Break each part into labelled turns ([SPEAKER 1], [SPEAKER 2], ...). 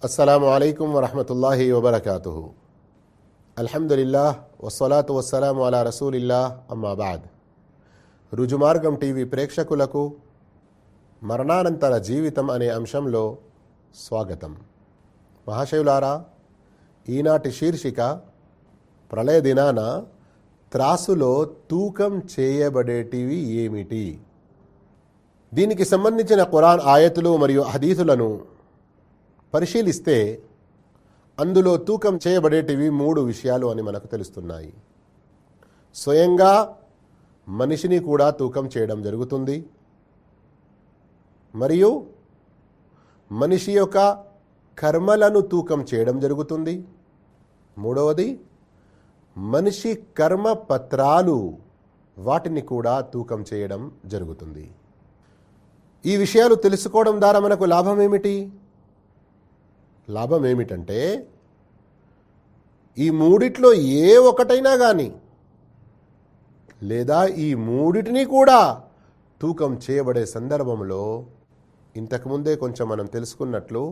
[SPEAKER 1] అస్సలాము అలైకుం వరహమతుల్లాహి వబరకాతుహు. అల్హమ్దులిల్లాహ్ వస్సలాతు వస్సలాము అలా రసూలిల్లాహ్ అమ్మాబాద్. రుజుమార్గం టీవీ ప్రేక్షకులకు మరణానంతర జీవితం అనే అంశంలో స్వాగతం. మహాశయులారా, ఈనాటి శీర్షిక ప్రళయ దినాన త్రాసులో తూకం చేయబడేటివి ఏమిటి? దీనికి సంబంధించిన ఖురాన్ ఆయతులు మరియు హదీసులను పరిశీలిస్తే అందులో తూకం చేయబడేటివి 3 విషయాలు అని మనకు తెలుస్తున్నాయి. స్వయంగా మనిషిని కూడా తూకం చేయడం జరుగుతుంది, మరియు మనిషి యొక్క కర్మలను తూకం చేయడం జరుగుతుంది. మూడవది, మనిషి కర్మ పత్రాలు, వాటిని కూడా తూకం చేయడం జరుగుతుంది. ఈ విషయాలు తెలుసుకోవడం ద్వారా మనకు లాభం ఏమిటి? లాభం ఏమిటంటే, ఈ మూడిట్లో ఏ ఒకటైనా కానీ లేదా ఈ మూడిటిని కూడా తూకం చేయబడే సందర్భంలో ఇంతకుముందే కొంచెం మనం తెలుసుకున్నట్లు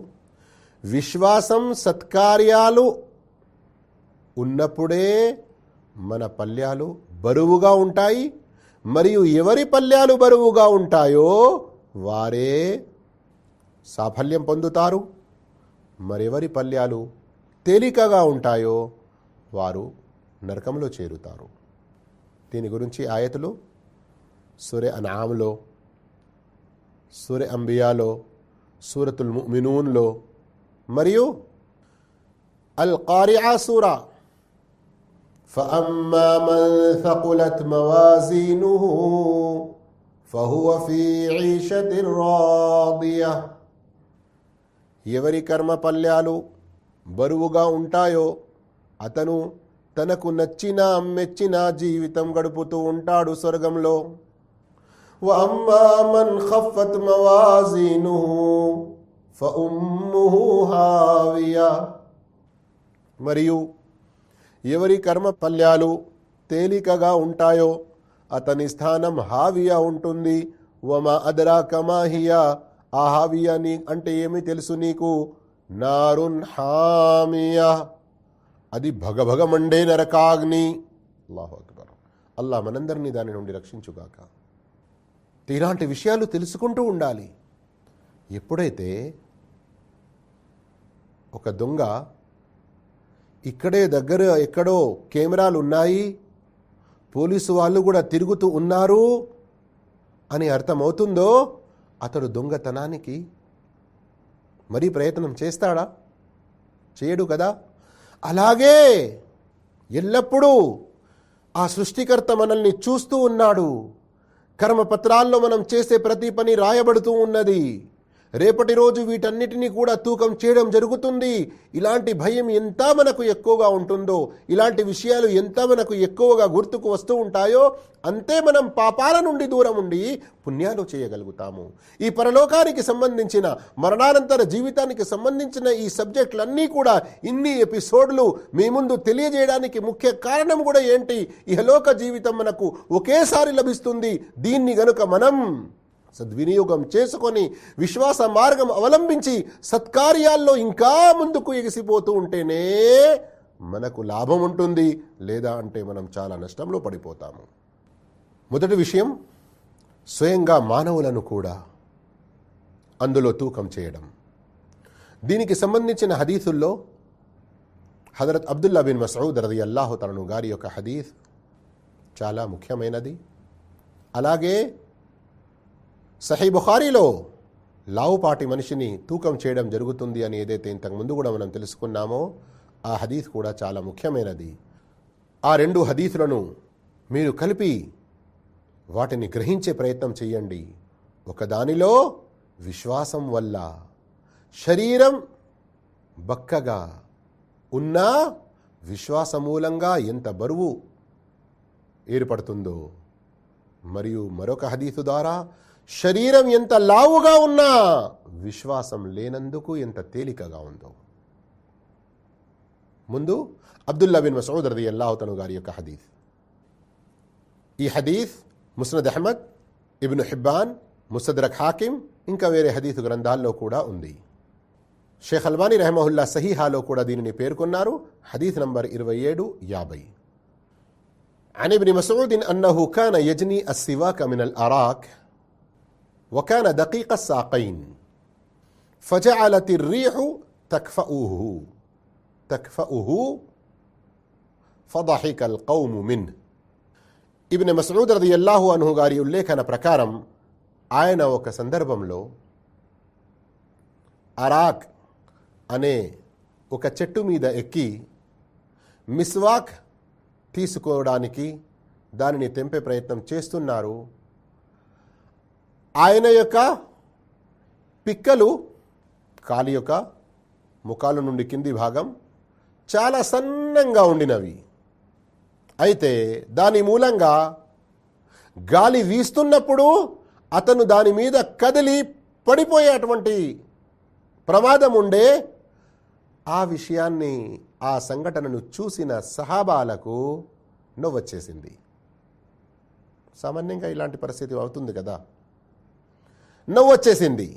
[SPEAKER 1] విశ్వాసం సత్కార్యాలు ఉన్నప్పుడే మన పల్యాలు బరువుగా ఉంటాయి, మరియు ఎవరి పల్యాలు బరువుగా ఉంటాయో వారే సాఫల్యం పొందుతారు. మరెవరి పల్యాలు తేలికగా ఉంటాయో వారు నరకంలో చేరుతారు. దీని గురించి ఆయతులు సూరే అన్ఆమ్లో, సూరే అంబియాలో, సూరతుల్ ముమినూన్లో మరియు అల్ ఖారియా సూరా ఫఅమ్మా మన్ థకులత్ మవాజీనుహు ఫహువ ఫీ ఈషతిర్ రాదియా, ఎవరి కర్మ పల్యాలు బరువుగా ఉంటాయో అతను తనకు నచ్చిన మెచ్చిన జీవితం గడుపుతూ ఉంటాడు స్వర్గంలో. వఅమ్మా మన్ ఖఫ్ఫత్ మవాజీనుహు ఫఉమ్ముహు హావియా, మరియు ఎవరి కర్మ పల్యాలు తేలికగా ఉంటాయో అతని స్థానం హావియా ఉంటుంది. వమా అద్రాక మా హియా, ఆ హావియా అంటే ఏమి తెలుసు నీకు? నారున్ హామియా, అది భగభగ మండే నరకాగ్ని. అల్లాహు అక్బర్. అల్లా మనందరినీ దాని నుండి రక్షించుగాక. ఇలాంటి విషయాలు తెలుసుకుంటూ ఉండాలి. ఎప్పుడైతే ఒక దొంగ ఇక్కడే దగ్గర ఎక్కడో కెమెరాలు ఉన్నాయి, పోలీసు వాళ్ళు కూడా తిరుగుతూ ఉన్నారు అని అర్థమవుతుందో అతడు దొంగతనానికి మరీ ప్రయత్నం చేస్తాడా? చేయడు కదా. అలాగే ఎల్లప్పుడూ ఆ సృష్టికర్త మనల్ని చూస్తూ ఉన్నాడు. కర్మపత్రాల్లో మనం చేసే ప్రతి పని రాయబడుతూ ఉన్నది. రేపటి రోజు వీటన్నిటినీ కూడా తూకం చేయడం జరుగుతుంది. ఇలాంటి భయం ఎంత మనకు ఎక్కువగా ఉంటుందో, ఇలాంటి విషయాలు ఎంత మనకు ఎక్కువగా గుర్తుకు వస్తూ ఉంటాయో అంతే మనం పాపాల నుండి దూరం ఉండి పుణ్యాలు చేయగలుగుతాము. ఈ పరలోకానికి సంబంధించిన, మరణానంతర జీవితానికి సంబంధించిన ఈ సబ్జెక్టులన్నీ కూడా ఇన్ని ఎపిసోడ్లు మీ ముందు తెలియజేయడానికి ముఖ్య కారణం కూడా ఏంటి? ఇహలోక జీవితం మనకు ఒకేసారి లభిస్తుంది. దీన్ని గనుక మనం సద్వినియోగం చేసుకొని విశ్వాస మార్గం అవలంబించి సత్కార్యాల్లో ఇంకా ముందుకు ఎగిసిపోతూ ఉంటేనే మనకు లాభం ఉంటుంది. లేదా అంటే మనం చాలా నష్టంలో పడిపోతాము. మొదటి విషయం, స్వయంగా మానవులను కూడా అందులో తూకం చేయడం. దీనికి సంబంధించిన హదీసుల్లో హజరత్ అబ్దుల్లా బిన్ మస్ఊద్ రదియల్లాహు తఆలా గారి యొక్క హదీస్ చాలా ముఖ్యమైనది. అలాగే సహీ బుఖారీలో లావుపాటి మనిషిని తూకం చేయడం జరుగుతుంది అని ఏదైతే ఇంతకుముందు కూడా మనం తెలుసుకున్నామో ఆ హదీస్ కూడా చాలా ముఖ్యమైనది. ఆ 2 హదీసులను మీరు కలిపి వాటిని గ్రహించే ప్రయత్నం చేయండి. ఒకదానిలో విశ్వాసం వల్ల శరీరం బక్కగా ఉన్నా విశ్వాసమూలంగా ఎంత బరువు ఏర్పడుతుందో, మరియు మరొక హదీసు ద్వారా శరీరం ఎంత లావుగా ఉన్నా విశ్వాసం లేనందుకు ఎంత తేలికగా ఉందో. ముందు అబ్దుల్లా బిన్ మస్ఊద్ రదియల్లాహు తఆలా గారి యొక్క హదీస్. ఈ హదీస్ ముస్నద్ అహ్మద్, ఇబ్ను హిబ్బాన్, ముస్తద్రక్ హాకిం ఇంకా వేరే హదీసు గ్రంథాల్లో కూడా ఉంది. షేఖ్ అల్బానీ రహమహుల్లా సహీహాలో కూడా దీనిని పేర్కొన్నారు. హదీస్ నంబర్ 2750. عن ابن مسعود أنه كان يجني السواك من الأراك وكان دقيق الساقين فجعلت الريح تكفأه فضحك القوم منه. ఇబ్న్ మస్ఊద్ రదియల్లాహు అన్హు గారి ఉల్లేఖన ప్రకారం ఆయన ఒక సందర్భంలో అరాక్ అనే ఒక చెట్టు మీద ఎక్కి మిస్వాక్ తీసుకోవడానికి దానిని తెంపే ప్రయత్నం చేస్తున్నారు. ఆయన యొక్క పిక్కలు కాలి యొక్క ముఖాల నుండి కింది భాగం చాలా సన్నంగా ఉండినవి. అయితే దాని మూలంగా గాలి వీస్తున్నప్పుడు అతను దాని మీద కదిలి పడిపోయేటువంటి ప్రమాదం ఉండే. ఆ విషయాన్ని, ఆ సంఘటనను చూసిన సహాబాలకు నవ్వొచ్చేసింది. సామాన్యంగా ఇలాంటి పరిస్థితి అవుతుంది కదా, నవ్వొచ్చేసింది.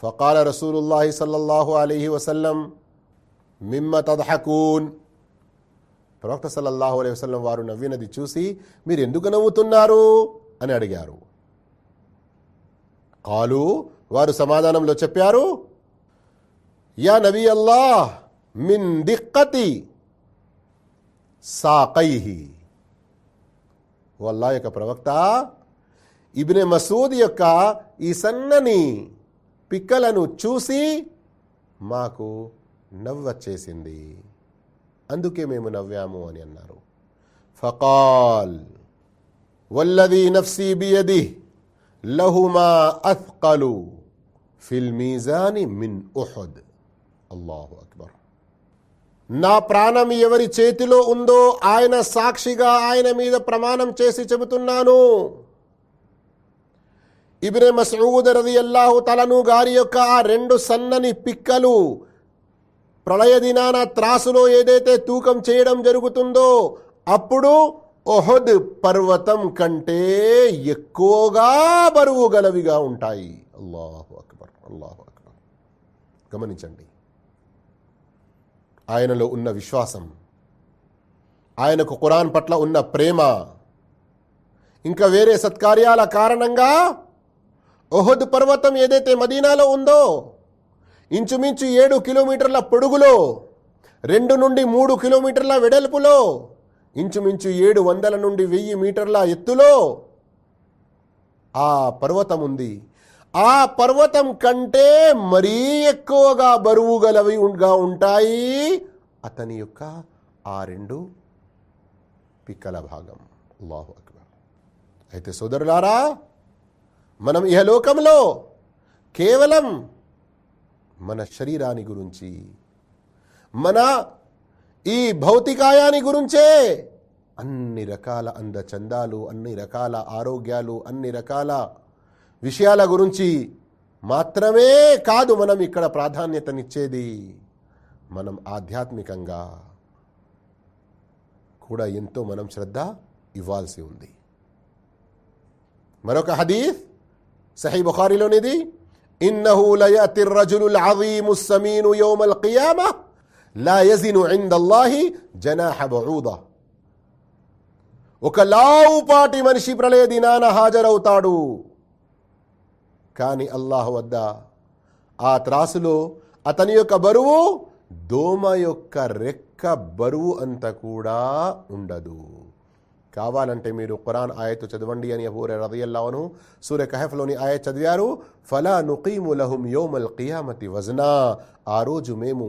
[SPEAKER 1] ఫకాల రసూలుల్లాహి సల్లల్లాహు అలైహి వసల్లం మిమ్మ తద్హకూన్. ప్రవక్త సల్లల్లాహు అలైహి వసల్లం వారు నవ్వినది చూసి మీరు ఎందుకు నవ్వుతున్నారు అని అడిగారు. కాలు, వారు సమాధానంలో చెప్పారు, యా నబీ అల్లాహ్ మిన్ దిక్కతి సాకైహి. వల్లాహ్ యొక్క ప్రవక్త, ఇబ్నే మసూద్ యొక్క ఈ సన్నని పిక్కలను చూసి మాకు నవ్వొచ్చేసింది, అందుకే మేము నవ్వాము అని అన్నారు. ఫకాల్ వల్లదీ నఫ్సీ బియదిహ్ లహుమా అథ్కలు ఫిల్ మీజాని మిన్ ఉహద్. అల్లాహు అక్బర్. నా ప్రాణం ఎవరి చేతిలో ఉందో ఆయన సాక్షిగా ఆయన మీద ప్రమాణం చేసి చెబుతున్నాను, ఇబ్నే మస్ఊద్ రదియల్లాహు తఆలా గారి యొక్క ఆ రెండు సన్నని పిక్కలు ప్రళయ దినాన త్రాసులో ఏదైతే తూకం చేయడం జరుగుతుందో అప్పుడు ఉహద్ పర్వతం కంటే ఎక్కువగా బరువు గలవిగా ఉంటాయి. అల్లాహు అక్బర్, అల్లాహు అక్బర్. గమనించండి, ఆయనలో ఉన్న విశ్వాసం, ఆయనకు ఖురాన్ పట్ల ఉన్న ప్రేమ, ఇంకా వేరే సత్కార్యాల కారణంగా ఉహద్ పర్వతం ఏదైతే మదీనాలో ఉందో ఇంచుమించు 7 కిలోమీటర్ల పొడుగులో, 2 నుండి 3 కిలోమీటర్ల వెడల్పులో, ఇంచుమించు 700 నుండి 1000 మీటర్ల ఎత్తులో ఆ పర్వతం ఉంది. ఆ పర్వతం కంటే మరీ ఎక్కువగా బరువు గలవిగా ఉంటాయి అతని యొక్క ఆ రెండు పిక్కల భాగం. అల్లాహు అక్బర్. అయితే సోదరులారా, మనం ఇహలోకంలో కేవలం మన శరీరాన్ని గురించి, మన ఈ భౌతికాయాన్ని గురించే అన్ని రకాల అందచందాలు, అన్ని రకాల ఆరోగ్యాలు, అన్ని రకాల విషయాల గురించి మాత్రమే కాదు మనం ఇక్కడ ప్రాధాన్యతనిచ్చేది. మనం ఆధ్యాత్మికంగా కూడా ఎంతో మనం శ్రద్ధ ఇవ్వాల్సి ఉంది. మరొక హదీస్ సహీ బుఖారీలోనిది, ఇన్నహు లయతి రజులుల్ అజీముస్ సమీను యౌమల్ ఖియామహ్ లా యజిను ఇందల్లాహి జనాహ బఊద. ఒక లావుపాటి మనిషి ప్రళయ దినాన హాజరవుతాడు, కానీ అల్లాహ్ వద్ద ఆ త్రాసులో అతని యొక్క బరువు దోమ యొక్క రెక్క బరువు అంత కూడా ఉండదు. కావాలంటే మీరు ఖురాన్ ఆయతు చదవండి అని అబూ హురైరా రదియల్లాహు అన్హు సూరా కహఫ్లోని ఆయత్ చదివారు. ఫలా నుకీము లహుం యౌమల్ ఖియామతి వజ్నా. ఆ రోజు మేము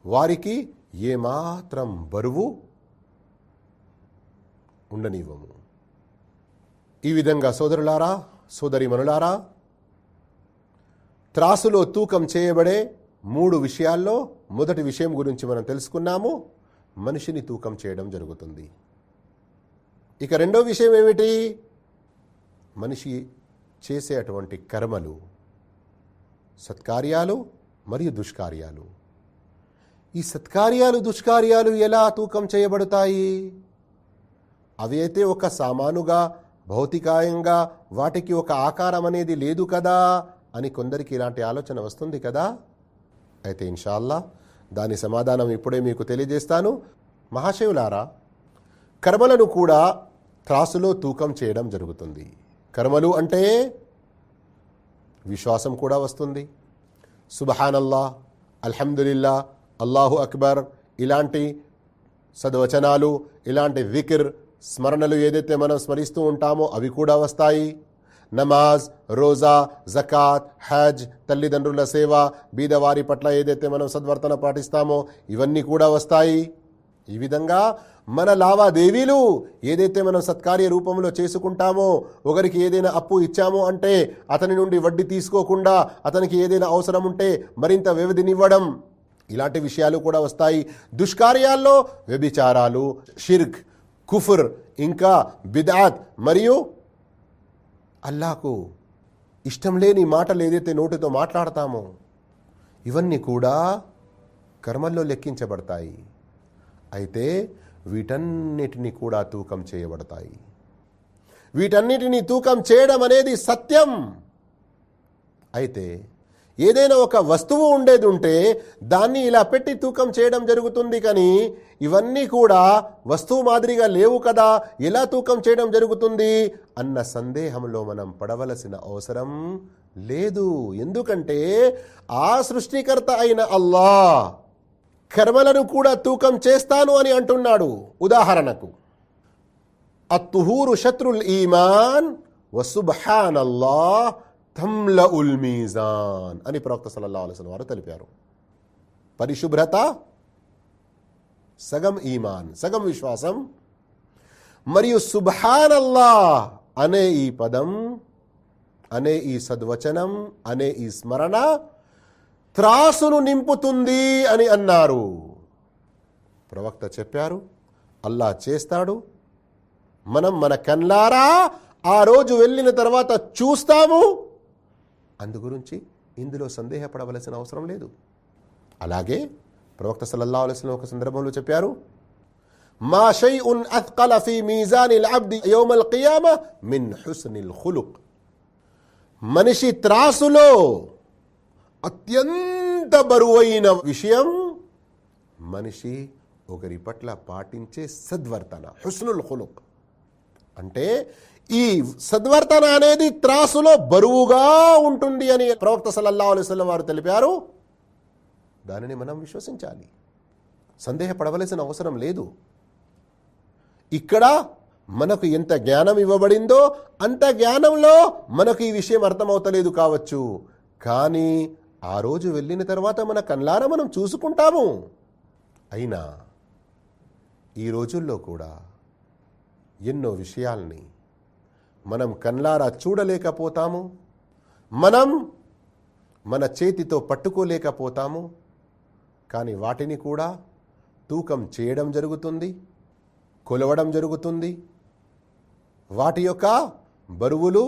[SPEAKER 1] వారికి ఏమాత్రం బరువు ఉండనివ్వము. ఈ విధంగా సోదరులారా, సోదరీమణులారా, త్రాసులో తూకం చేయబడే 3 విషయాల్లో మొదటి విషయం గురించి మనం తెలుసుకున్నాము, మనిషిని తూకం చేయడం జరుగుతుంది. ఇక రెండో విషయం ఏమిటి? మనిషి చేసే అటువంటి కర్మలు, సత్కార్యాలు మరియు దుష్కార్యాలు. ఈ సత్కార్యాలు దుష్కార్యాలు ఎలా తూకం చేయబడతాయి? అవి అయితే ఒక సామానుగా భౌతికాయంగా వాటికి ఒక ఆకారం అనేది లేదు కదా అని కొందరికి ఇలాంటి ఆలోచన వస్తుంది కదా. అయితే ఇన్షాల్లా దాని సమాధానం ఇప్పుడే మీకు తెలియజేస్తాను. మహాశయులారా, కర్మలను కూడా త్రాసులో తూకం చేయడం జరుగుతుంది. కర్మలు అంటే విశ్వాసం కూడా వస్తుంది. సుబ్హానల్లాహ్, అల్హమ్దులిల్లా, అల్లాహు అక్బర్ ఇలాంటి సద్వచనాలు, ఇలాంటి జిక్ర్, స్మరణలు ఏదైతే మనం స్మరిస్తూ ఉంటామో అవి కూడా వస్తాయి. నమాజ్, రోజా, జకాత్, హజ్, తల్లిదండ్రుల సేవ, బీదవారి పట్ల ఏదైతే మనం సద్వర్తన పాటిస్తామో ఇవన్నీ కూడా వస్తాయి. ఈ విధంగా మన లావాదేవీలు ఏదైతే మనం సత్కార్య రూపంలో చేసుకుంటామో, ఒకరికి ఏదైనా అప్పు ఇచ్చామో అంటే అతని నుండి వడ్డీ తీసుకోకుండా అతనికి ఏదైనా అవసరం ఉంటే మరింత వ్యవధినివ్వడం, ఇలాంటి విషయాలు కూడా వస్తాయి. దుష్కార్యాల్లో వ్యభిచారాలు, షిర్క్, కుఫర్, ఇంకా బిద్అత్ మరియు అల్లాహకు ఇష్టం లేని మాటలు ఏదైతే నోటితో మాట్లాడతామో ఇవన్నీ కూడా కర్మల్లో లెక్కించబడతాయి. అయితే వీటన్నిటిని కూడా తూకం చేయబడతాయి. వీటన్నిటిని తూకం చేయడం అనేది సత్యం. అయితే ఏదైనా ఒక వస్తువు ఉండేది ఉంటే దాన్ని ఇలా పెట్టి తూకం చేయడం జరుగుతుంది. కానీ ఇవన్నీ కూడా వస్తువు మాదిరిగా లేవు కదా, ఎలా తూకం చేయడం జరుగుతుంది అన్న సందేహంలో మనం పడవలసిన అవసరం లేదు. ఎందుకంటే ఆ సృష్టికర్త అయిన అల్లాహ్ కర్మలను కూడా తూకం చేస్తాను అని అంటున్నాడు. ఉదాహరణకు, అత్తుహూరు శత్రుల్ ఈమాన్ వసుబ్హానల్లాహ్ తమ్లఉల్ మీజాన్ అని ప్రవక్త సల్లల్లాహు అలైహి వసల్లం వారు తెలిపారు. పరిశుభ్రత సగం ఈమాన్, సగం విశ్వాసం. మరియు సుబ్హానల్లాహ్ అనే ఈ పదం, అనే ఈ సద్వచనం, అనే ఈ స్మరణ త్రాసును నింపుతుంది అని అన్నారు. ప్రవక్త చెప్పారు, అల్లాహ్ చేస్తాడు. మనం మన కన్లారా ఆ రోజు వెళ్ళిన తర్వాత చూస్తాము. అందుగురించి ఇందులో సందేహపడవలసిన అవసరం లేదు. అలాగే ప్రవక్త సల్లల్లాహు అలైహి వసల్లం ఒక సందర్భంలో చెప్పారు, మా షైఉన్ అథ్కల ఫీ మీజానిల్ అబ్ది యౌమల్ ఖియామah మిన్ హుస్నిల్ ఖులుక్. మనిషి త్రాసులో అత్యంత బరువైన విషయం మనిషి ఒకరి పట్ల పాటించే సద్వర్తన, హుస్నుల్ ఖులుక్. అంటే ఈ సద్వర్తన అనేది త్రాసులో బరువుగా ఉంటుంది అని ప్రవక్త సల్లల్లాహు అలైహి వసల్లం వారు తెలిపారు. దానిని మనం విశ్వసించాలి, సందేహపడవలసిన అవసరం లేదు. ఇక్కడ మనకు ఎంత జ్ఞానం ఇవ్వబడిందో అంత జ్ఞానంలో మనకు ఈ విషయం అర్థమవుతలేదు కావచ్చు. కానీ ఆ రోజు వెళ్ళిన తర్వాత మన కళ్ళారా మనం చూసుకుంటాము. అయినా ఈ రోజుల్లో కూడా ఎన్నో విషయాల్ని మనం కళ్ళారా చూడలేకపోతాము, మనం మన చేతితో పట్టుకోలేకపోతాము. కానీ వాటిని కూడా తూకం చేయడం జరుగుతుంది, కొలవడం జరుగుతుంది, వాటి యొక్క బరువులు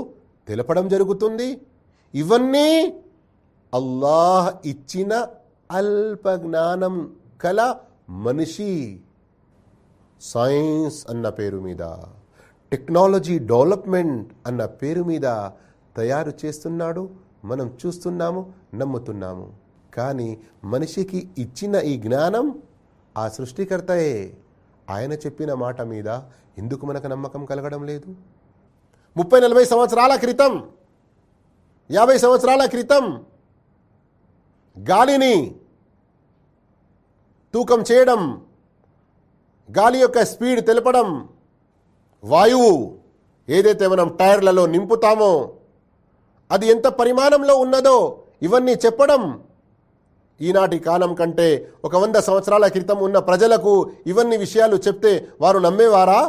[SPEAKER 1] తెలపడం జరుగుతుంది. ఇవన్నీ అల్లాహ్ ఇచ్చిన అల్ప జ్ఞానం కల మనిషి సైన్స్ అన్న పేరు మీద, టెక్నాలజీ డెవలప్మెంట్ అన్న పేరు మీద తయారు చేస్తున్నాడు. మనం చూస్తున్నాము, నమ్ముతున్నాము. కానీ మనిషికి ఇచ్చిన ఈ జ్ఞానం ఆ సృష్టికర్తయే. ఆయన చెప్పిన మాట మీద ఎందుకు మనకు నమ్మకం కలగడం లేదు? 30-40 సంవత్సరాల క్రితం, 50 సంవత్సరాల క్రితం గాలిని తూకం చేయడం, గాలి యొక్క స్పీడ్ తెలపడం, వాయువు ఏదైతే మనం టైర్లలో నింపుతామో అది ఎంత పరిమాణంలో ఉన్నదో ఇవన్నీ చెప్పడం ఈనాటి కాలం కంటే ఒక 100 సంవత్సరాల క్రితం ఉన్న ప్రజలకు ఇవన్నీ విషయాలు చెప్తే వారు నమ్మేవారా?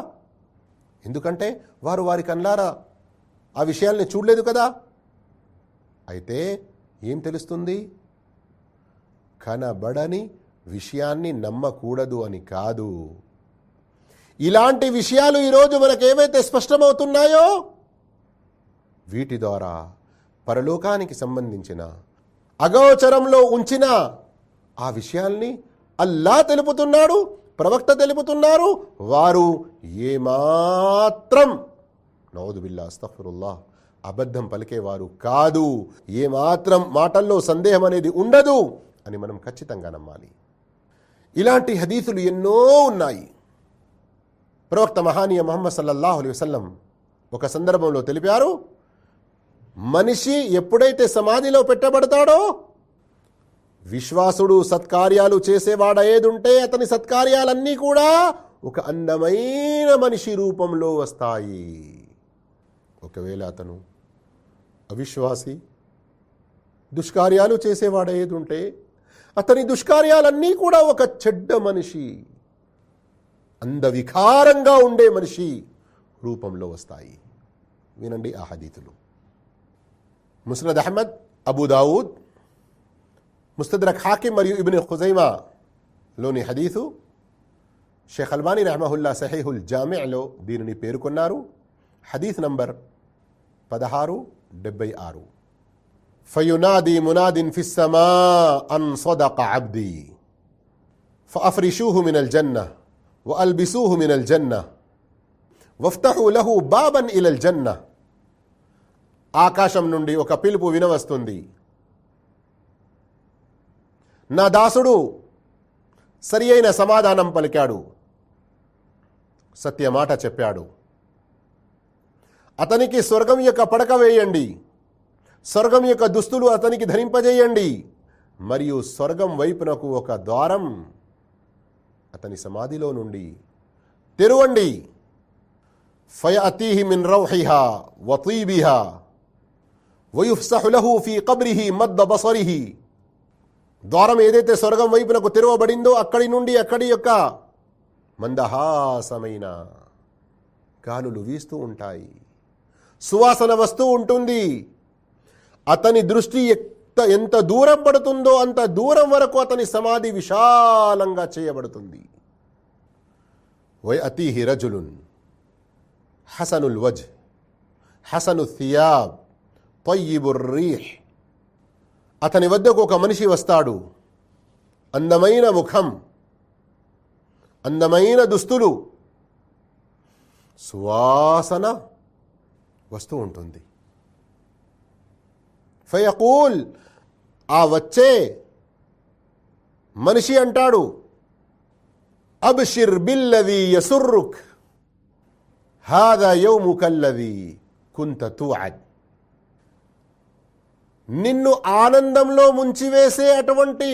[SPEAKER 1] ఎందుకంటే వారు వారి కళ్ళారా ఆ విషయాల్ని చూడలేదు కదా. అయితే ఏం తెలుస్తుంది? కనబడని విషయాన్ని నమ్మకూడదు అని కాదు. ఇలాంటి విషయాలు ఈరోజు మనకేవైతే స్పష్టమవుతున్నాయో వీటి ద్వారా పరలోకానికి సంబంధించిన అగోచరంలో ఉంచిన ఆ విషయాల్ని అల్లాహ్ తెలుపుతున్నాడు, ప్రవక్త తెలుపుతున్నారు. వారు ఏమాత్రం నౌదుబిల్లా అస్తగ్ఫిరుల్లాహ్ అబద్ధం పలికేవారు కాదు. ఏమాత్రం మాటల్లో సందేహం అనేది ఉండదు. అని మనం ఖచ్చితంగా నమ్మాలి. ఇలాంటి హదీసులు ఎన్నో ఉన్నాయి. ప్రవక్త మహానీయ ముహమ్మద్ సల్లల్లాహు అలైహి వసల్లం ఒక సందర్భంలో తెలిపారు, మనిషి ఎప్పుడైతే సమాధిలో పెట్టబడతాడో విశ్వాసుడు సత్కార్యాలు చేసేవాడ ఏదుంటే అతని సత్కార్యాలన్నీ కూడా ఒక అందమైన మనిషి రూపంలో వస్తాయి. ఒకవేళ అతను అవిశ్వాసి దుష్కార్యాలు చేసేవాడ ఏదుంటే అతని దుష్కార్యాలన్నీ కూడా ఒక చెడ్డ మనిషి, అందవికారంగా ఉండే మనిషి రూపంలో వస్తాయి. వినండి ఆ హదీతులు. ముస్నద్ అహ్మద్, అబూ దావూద్, ముస్తద్రక్ హాకిమ్ మరియు ఇబ్న్ ఖుజైమా లోని హదీసు. షేఖ్ అల్బానీ రహ్మహుల్లా సహీహుల్ జామిఅలో దీనిని పేర్కొన్నారు. హదీస్ నంబర్ 1676. ఫయునాది మునాదిన్ ఫిస్ సమా అన్ సదక అబ్దీ ఫఅఫ్రిషూహు మినల్ జన్నహ్ వఅల్బిసూహు మినల్ జన్నహ్ వఫ్తహూ లహు బాబన్ ఇలల్ జన్నహ్. ఆకాశం నుండి ఒక పిలుపు వినవస్తుంది, నా దాసుడు సరి అయిన సమాధానం పలికాడు, సత్యమాట చెప్పాడు, అతనికి స్వర్గం యొక్క పడక వేయండి, స్వర్గం యొక్క దుస్తులు అతనికి ధరింపజేయండి, మరియు స్వర్గం వైపునకు ఒక ద్వారం అతని సమాధిలో నుండి తెరవండి. ఫయఅతీహి మిన్ రౌహిహా వతీబిహా వయుఫ్సహు లహు ఫీ కబ్రిహి మద్ద బసరిహి. ద్వారం ఏదైతే స్వర్గం వైపునకు తెరవబడిందో అక్కడి నుండి అక్కడి యొక్క మందహాసమైన గాలులు వీస్తూ ఉంటాయి, సువాసన వస్తూ ఉంటుంది. అతని దృష్టి ఎంత దూరం పడుతుందో అంత దూరం వరకు అతని సమాధి విశాలంగా చేయబడుతుంది. వయఅతీహి రజులున్ హసనుల్ వజ్హ్ హసను థియాబ్ తయ్యిబుర్ రీహ్. అతని వద్దకు ఒక మనిషి వస్తాడు, అందమైన ముఖం, అందమైన దుస్తులు, సువాసన వస్తూ ఉంటుంది. ఫయకూల్, ఆ వచ్చే మనిషి అంటాడు, అబ్షిర్ బిల్లదీ యసుర్రుక్ హాదా యౌముకల్లదీ కుంత తుఅద్. నిన్ను ఆనందంలో ముంచివేసే అటువంటి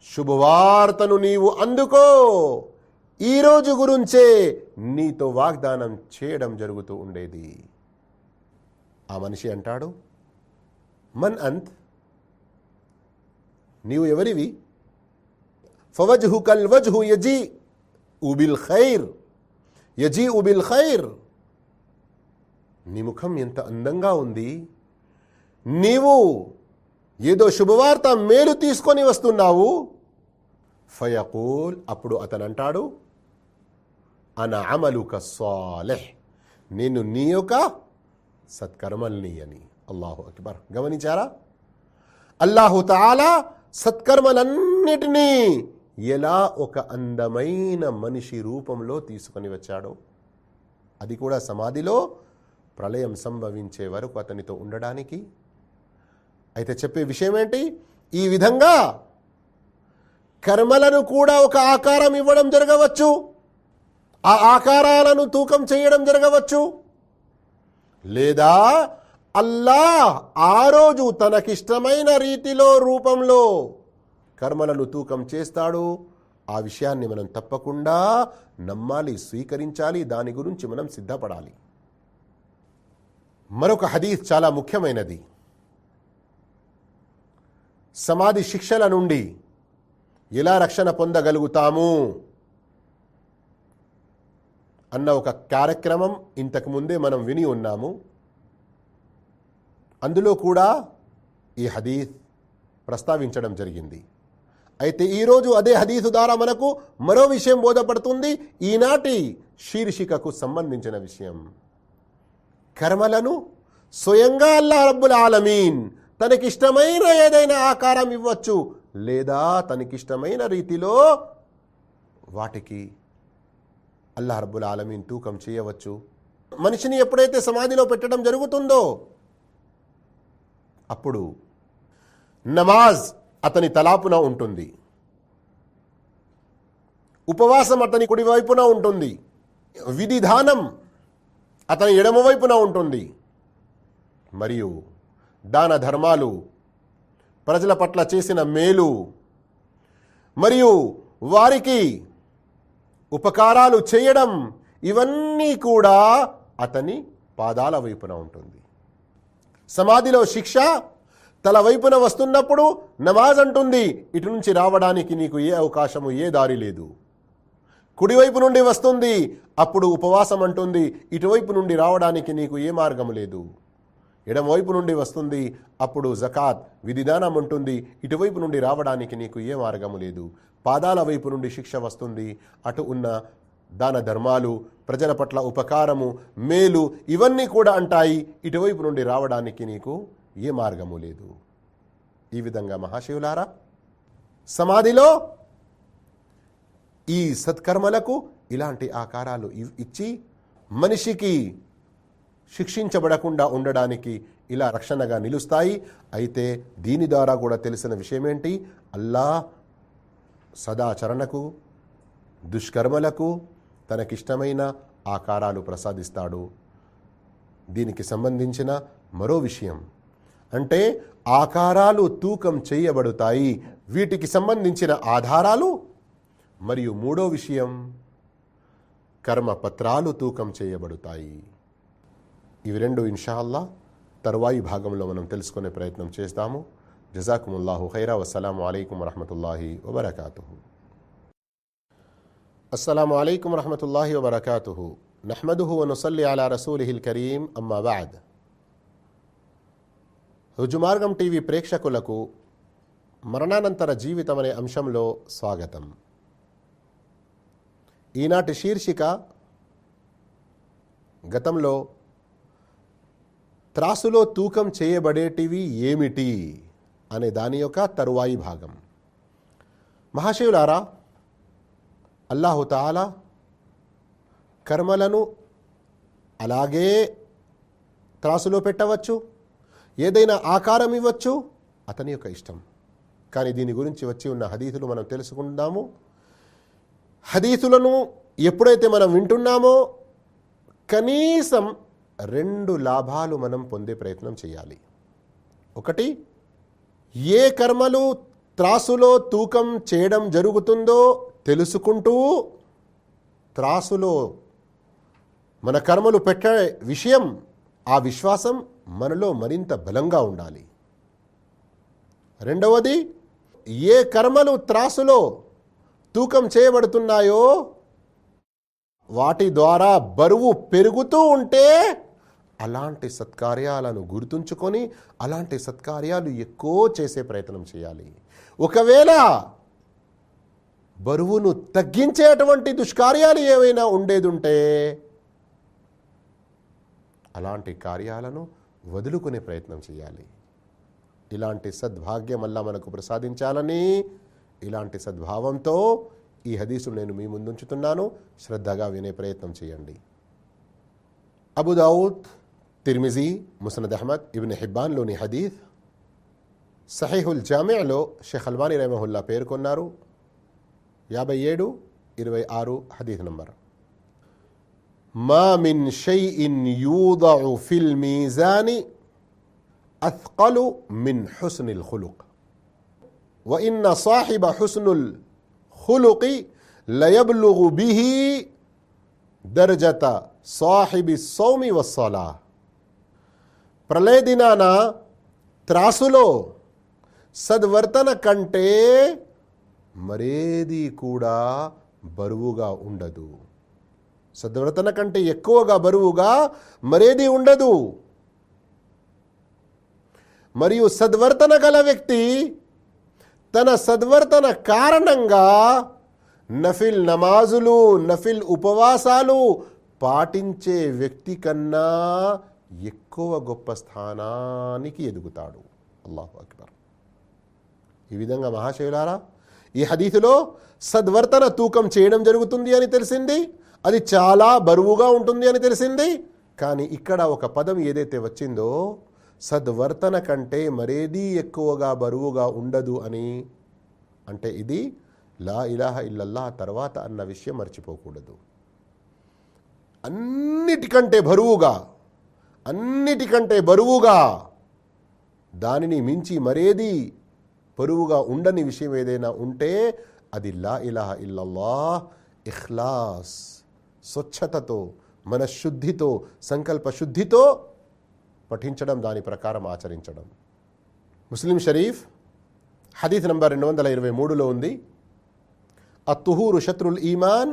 [SPEAKER 1] శుభవార్తను నీవు అందుకో, ఈరోజు గురించే నీతో వాగ్దానం చేయడం జరుగుతూ ఉండేది. ఆ మనిషి అంటాడు, మన్ అంత్, నీవు ఎవరివి? ఫవజ్హుకల్ వజ్హు యజీఉ బిల్ ఖైర్ యజీఉ బిల్ ఖైర్. నీ ముఖం ఎంత అందంగా ఉంది, నీవు ఏదో శుభవార్త మేలు తీసుకొని వస్తున్నావు. ఫయకూల్, అప్పుడు అతను అంటాడు, అన అమలుక సాలిహ్, నేను నీ యొక్క సత్కర్మల్ని అని. అల్లాహు అక్బర్. గమనించారా? అల్లాహు తఆలా సత్కర్మలన్నిటినీ ఎలా ఒక అందమైన మనిషి రూపంలో తీసుకొని వచ్చాడో, అది కూడా సమాధిలో ప్రళయం సంభవించే వరకు అతనితో ఉండడానికి. అయితే చెప్పే విషయం ఏంటి? ఈ విధంగా కర్మలను కూడా ఒక ఆకారం ఇవ్వడం జరగవచ్చు, ఆ ఆకారాలను తూకం చేయడం జరగవచ్చు, లేదా అల్లాహ్ ఆ రోజు తనకిష్టమైన రీతిలో రూపంలో కర్మలను తూకం చేస్తాడు. ఆ విషయాన్ని మనం తప్పకుండా నమ్మాలి, స్వీకరించాలి, దాని గురించి మనం సిద్ధపడాలి. మరొక హదీస్ చాలా ముఖ్యమైనది. సమాధి శిక్షల నుండి ఎలా రక్షణ పొందగలుగుతాము అన్న ఒక కార్యక్రమం ఇంతకు ముందే మనం విని ఉన్నాము. అందులో కూడా ఈ హదీస్ ప్రస్తావించడం జరిగింది. అయితే ఈరోజు అదే హదీసు ద్వారా మనకు మరో విషయం బోధపడుతుంది. ఈనాటి శీర్షికకు సంబంధించిన విషయం, కర్మలను స్వయంగా అల్లాహ్ రబ్బుల్ ఆలమీన్ తనకిష్టమైన ఏదైనా ఆకారం ఇవ్వచ్చు, లేదా తనకిష్టమైన రీతిలో వాటికి అల్లాహ్ రబ్బుల్ ఆలమీన్ తూకం చేయవచ్చు. మనిషిని ఎప్పుడైతే సమాధిలో పెట్టడం జరుగుతుందో అప్పుడు నమాజ్ అతని తలాపున ఉంటుంది, ఉపవాసం అతని కుడివైపున ఉంటుంది, విధిధానం అతని ఎడమవైపున ఉంటుంది, మరియు దాన ధర్మాలు, ప్రజల పట్ల చేసిన మేలు మరియు వారికి ఉపకారాలు చేయడం, ఇవన్నీ కూడా అతని పాదాల వైపున ఉంటుంది. సమాధిలో శిక్ష తల వైపున వస్తున్నప్పుడు నమాజ్ అంటుంది, ఇటు నుంచి రావడానికి నీకు ఏ అవకాశము, ఏ దారి లేదు. కుడివైపు నుండి వస్తుంది, అప్పుడు ఉపవాసం అంటుంది, ఇటువైపు నుండి రావడానికి నీకు ఏ మార్గము లేదు. ఎడమవైపు నుండి వస్తుంది, అప్పుడు జకాత్ విధిదానం ఉంటుంది, ఇటువైపు నుండి రావడానికి నీకు ఏ మార్గము లేదు. పాదాల వైపు నుండి శిక్ష వస్తుంది, అటు ఉన్న దాన ధర్మాలు, ప్రజల పట్ల ఉపకారము, మేలు, ఇవన్నీ కూడా అంటాయి, ఇటువైపు నుండి రావడానికి నీకు ఏ మార్గము లేదు. ఈ విధంగా మహాశివులారా, సమాధిలో ఈ సత్కర్మలకు ఇలాంటి ఆకారాలు ఇచ్చి మనిషికి శిక్షించబడకుండా ఉండడానికి ఇలా రక్షణగా నిలుస్తాయి. అయితే దీని ద్వారా కూడా తెలిసిన విషయం ఏంటి? అల్లాహ్ సదాచరణకు, దుష్కర్మలకు తనకిష్టమైన ఆకారాలు ప్రసాదిస్తాడు. దీనికి సంబంధించిన మరో విషయం అంటే ఆకారాలు తూకం చేయబడతాయి, వీటికి సంబంధించిన ఆధారాలు. మరియు మూడో విషయం, కర్మపత్రాలు తూకం చేయబడతాయి. ఇవి రెండు ఇన్షాఅల్లా తరువాయి భాగంలో మనం తెలుసుకునే ప్రయత్నం చేస్తాము. జజాకుముల్లాహు ఖైరా. వస్సలాము అలైకుం వరహమతుల్లాహి వబరకాతుహు. అస్సలాము అలైకుం వరహమతుల్లాహి వబరకాతుహు. నహ్మదుహు వ నుసల్లి అలా రసూలిహిల్ కరీం. అమ్మా బఅద్. రుజుమార్గం టీవీ ప్రేక్షకులకు మరణానంతర జీవితం అనే అంశంలో స్వాగతం. ఈనాటి శీర్షిక గతంలో త్రాసులో తూకం చేయబడేటివి ఏమిటి అనే దాని యొక్క తరువాయి భాగం. మహాశివులారా, అల్లాహు తాలా కర్మలను అలాగే త్రాసులో పెట్టవచ్చు, ఏదైనా ఆకారం ఇవ్వచ్చు, అతని యొక్క ఇష్టం. కానీ దీని గురించి వచ్చి ఉన్న హదీసులు మనం తెలుసుకుందాము. హదీసులను ఎప్పుడైతే మనం వింటున్నామో కనీసం 2 లాభాలు మనం పొందే ప్రయత్నం చేయాలి. ఒకటి, ఏ కర్మలు త్రాసులో తూకం చేయడం జరుగుతుందో తెలుసుకుంటూ త్రాసులో మన కర్మలు పెట్టే విషయం, ఆ విశ్వాసం మనలో మరింత బలంగా ఉండాలి. రెండవది, ఏ కర్మలు త్రాసులో తూకం చేయబడుతున్నాయో వాటి ద్వారా బరువు పెరుగుతూ ఉంటే అలాంటి సత్కార్యాలను గుర్తుంచుకొని అలాంటి సత్కార్యాలు ఎక్కువ చేసే ప్రయత్నం చేయాలి. ఒకవేళ బరువును తగ్గించేటువంటి దుష్కార్యాలు ఏవైనా ఉండేదుంటే అలాంటి కార్యాలను వదులుకునే ప్రయత్నం చేయాలి. ఇలాంటి సద్భాగ్యం అల్లా మనకు ప్రసాదించాలని, ఇలాంటి సద్భావంతో ఈ హదీసును నేను మీ ముందుంచుతున్నాను. శ్రద్ధగా వినే ప్రయత్నం చేయండి. అబూ దావుద్, తిర్మిజీ, ముస్నద్ అహ్మద్, ఇబ్న్ హిబ్బాన్లోని హదీస్, సహీహుల్ జామిఅలో షేఖ్ అల్బానీ రహిమహుల్లా పేర్కొన్నారు. 5726 హదీస్ నంబర్. మా మిన్ షైఇన్ యూదఉ ఫిల్ మీజాని అథ్కలు మిన్ హుస్నిల్ ఖులుక్ వ ఇన్న సాహిబ హుస్నుల్ ఖులుకి లయబ్లుగు బిహి దర్జత సాహిబి సౌమి వస్సలా. ప్రళయ దినాన త్రాసులో సద్వర్తన కంటే మరేది కూడా బరువుగా ఉండదు. సద్వర్తన కంటే ఎక్కువగా బరువుగా మరేది ఉండదు. మరియు సద్వర్తన గల వ్యక్తి తన సద్వర్తన కారణంగా నఫిల్ నమాజులు, నఫిల్ ఉపవాసాలు పాటించే వ్యక్తి కన్నా ఎక్కువ గొప్ప స్థానానికి ఎదుగుతాడు. అల్లాహు అక్బర్. ఈ విధంగా మహాశయులారా, ఈ హదీసులో సద్వర్తన తూకం చేయడం జరుగుతుంది అని తెలిసింది, అది చాలా బరువుగా ఉంటుంది అని తెలిసింది. కానీ ఇక్కడ ఒక పదం ఏదైతే వచ్చిందో సద్వర్తన కంటే మరేదీ ఎక్కువగా బరువుగా ఉండదు అని అంటే ఇది లా ఇలాహ ఇల్లల్లాహ్ తర్వాత అన్న విషయం మర్చిపోకూడదు. అన్నిటికంటే బరువుగా దానిని మించి మరేది బరువుగా ఉండని విషయం ఏదైనా ఉంటే అది లా ఇలాహ ఇల్లల్లాహ్. ఇఖ్లాస్, స్వచ్ఛతతో, మనశుద్ధితో, సంకల్ప శుద్ధితో పఠించడం, దాని ప్రకారం ఆచరించడం. ముస్లిం షరీఫ్ హదీత్ నంబర్ 223లో ఉంది, అత్తుహూరు షత్రుల్ ఈమాన్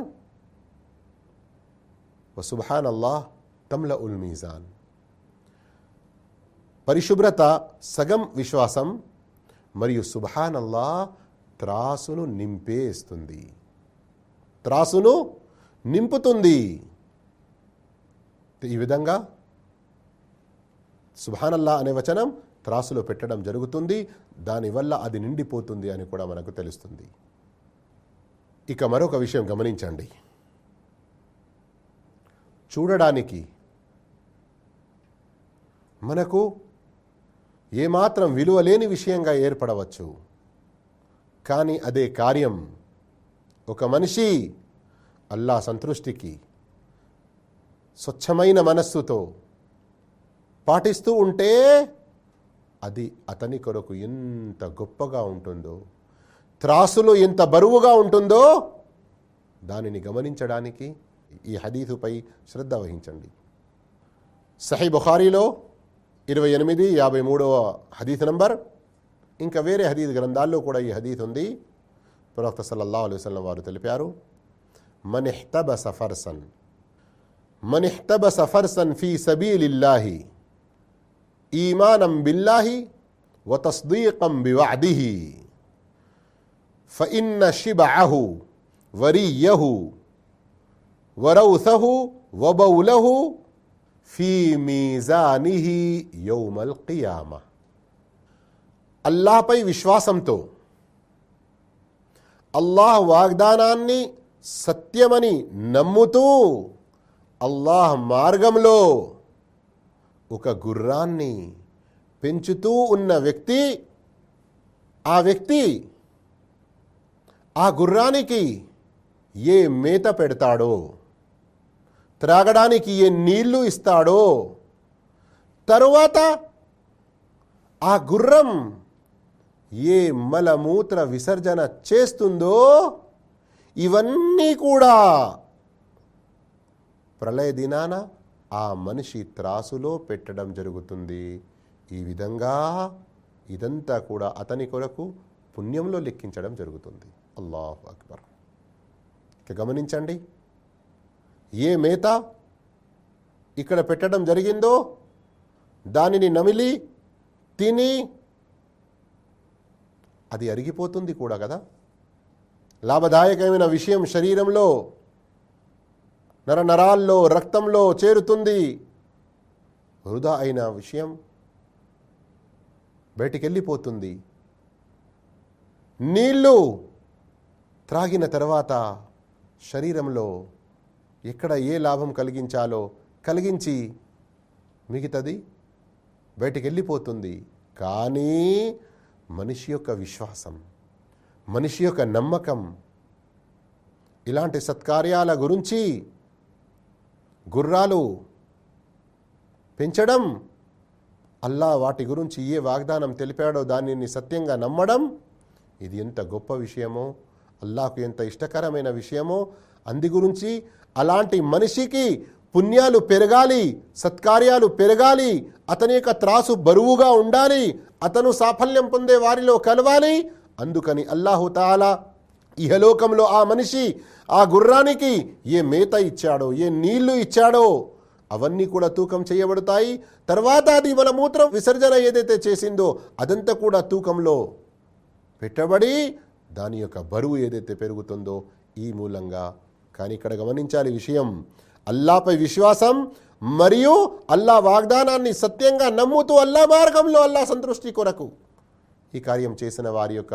[SPEAKER 1] వ సుబ్హానల్లాహ్ తమ్లఉల్ మీజాన్. పరిశుభ్రత సగం విశ్వాసం మరియు సుబ్హానల్లాహ్ త్రాసును నింపేస్తుంది, త్రాసును నింపుతుంది. ఈ విధంగా సుబ్హానల్లాహ్ అనే వచనం త్రాసులో పెట్టడం జరుగుతుంది, దానివల్ల అది నిండిపోతుంది అని కూడా మనకు తెలుస్తుంది. ఇక మరొక విషయం గమనించండి. చూడడానికి మనకు ఏమాత్రం విలువలేని విషయంగా ఏర్పడవచ్చు, కానీ అదే కార్యం ఒక మనిషి అల్లాహ్ సంతృష్టికి స్వచ్ఛమైన మనస్సుతో పాటిస్తూ ఉంటే అది అతని కొరకు ఎంత గొప్పగా ఉంటుందో, త్రాసులో ఎంత బరువుగా ఉంటుందో దానిని గమనించడానికి ఈ హదీసుపై శ్రద్ధ వహించండి. సహీ బుఖారీలో 2853వ హదీస్ నంబర్, ఇంకా వేరే హదీస్ గ్రంథాల్లో కూడా ఈ హదీస్ ఉంది. ప్రవక్త సల్లల్లాహు అలైహి వసల్లం వారు తెలిపారు, మన్ ఇహ్తబస ఫర్సన్ ఫీ సబీలిల్లాహి ఈమానం బిల్లాహి వ తస్దీకం బివఅదిహి ఫఇన్న షిబఅహు వరియహు వరౌసహు వబౌలహు ఫీ మీజానిహి యౌమల్ కియామah. అల్లాహ్పై విశ్వాసంతో, అల్లాహ్ వాగ్దానాన్ని సత్యమని నమ్ముతూ అల్లాహ్ మార్గంలో ఒక గుర్రాన్ని పెంచుతూ ఉన్న వ్యక్తి, ఆ గుర్రానికి ఏ మేత పెడతాడో, త్రాగడానికి ఏ నీళ్లు ఇస్తాడో, తరువాత ఆ గుర్రం ఏ మలమూత్ర విసర్జన చేస్తుందో, ఇవన్నీ కూడా ప్రళయ దినాన ఆ మనిషి త్రాసులో పెట్టడం జరుగుతుంది. ఈ విధంగా ఇదంతా కూడా అతని కొరకు పుణ్యంలో లెక్కించడం జరుగుతుంది. అల్లాహు అక్బర్. ఇక గమనించండి, ఏ మేత ఇక్కడ పెట్టడం జరిగిందో దానిని నమిలి తిని అది అరిగిపోతుంది కూడా కదా. లాభదాయకమైన విషయం శరీరంలో, నరనరాల్లో, రక్తంలో చేరుతుంది. వృధా అయిన విషయం బయటికి వెళ్ళిపోతుంది. నీళ్లు త్రాగిన తర్వాత శరీరంలో ఎక్కడ ఏ లాభం కలిగించాలో కలిగించి మిగతాది బయటికి వెళ్ళిపోతుంది. కానీ మనిషి యొక్క విశ్వాసం, మనిషి యొక్క నమ్మకం, ఇలాంటి సత్కార్యాల గురించి గుర్రాలు పెంచడం, అల్లాహ్ వాటి గురించి ఏ వాగ్దానం తెలిపాడో దానిని సత్యంగా నమ్మడం, ఇది ఎంత గొప్ప విషయమో, అల్లాహ్కు ఎంత ఇష్టకరమైన విషయమో. అందు గురించి అలాంటి మనిషికి పుణ్యాలు పెరగాలి, సత్కార్యాలు పెరగాలి, అతని యొక్క త్రాసు బరువుగా ఉండాలి, అతను సాఫల్యం పొందే వారిలో కలవాలి. అందుకని అల్లాహు తాలా ఇహలోకంలో ఆ మనిషి ఆ గుర్రానికి ఏ మేత ఇచ్చాడో, ఏ నీళ్లు ఇచ్చాడో అవన్నీ కూడా తూకం చేయబడతాయి. తర్వాత అది మలమూత్రం విసర్జన ఏదైతే చేసిందో అదంతా కూడా తూకంలో పెట్టబడి దాని యొక్క బరువు ఏదైతే పెరుగుతుందో ఈ మూలంగా. కానీ ఇక్కడ గమనించాలి విషయం, అల్లాహ్పై విశ్వాసం మరియు అల్లాహ్ వాగ్దానాన్ని సత్యంగా నమ్ముతూ అల్లాహ్ మార్గంలో అల్లాహ్ సంతృష్టి కొరకు ఈ కార్యం చేసిన వారి యొక్క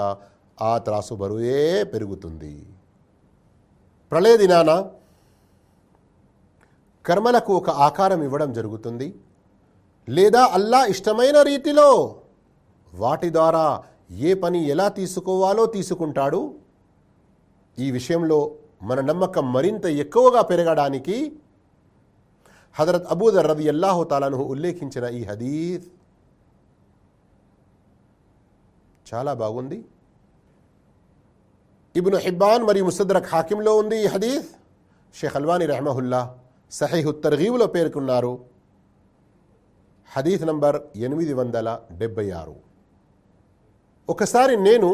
[SPEAKER 1] ఆ త్రాసు బరువే పెరుగుతుంది. ప్రళయ దినాన కర్మలకు ఒక ఆకారం ఇవ్వడం జరుగుతుంది. లేదా అల్లా ఇష్టమైన రీతిలో వాటి ద్వారా ఏ పని ఎలా తీసుకోవాలో తీసుకుంటాడు. ఈ విషయంలో మన నమ్మకం మరింత ఎక్కువగా పెరగడానికి హజరత్ అబూదర్ రదియల్లాహు తాలా అన్హు ఉల్లేఖించిన ఈ హదీస్ చాలా బాగుంది. ఇబ్ను హిబ్బాన్ మరియు ముస్తద్రక్ హాకింలో ఉంది ఈ హదీస్. షేఖ్ అల్వానీ రహమహుల్లా సహీహు తర్గీబ్లో పేర్కొన్నారు. హదీస్ నంబర్ 876. ఒకసారి నేను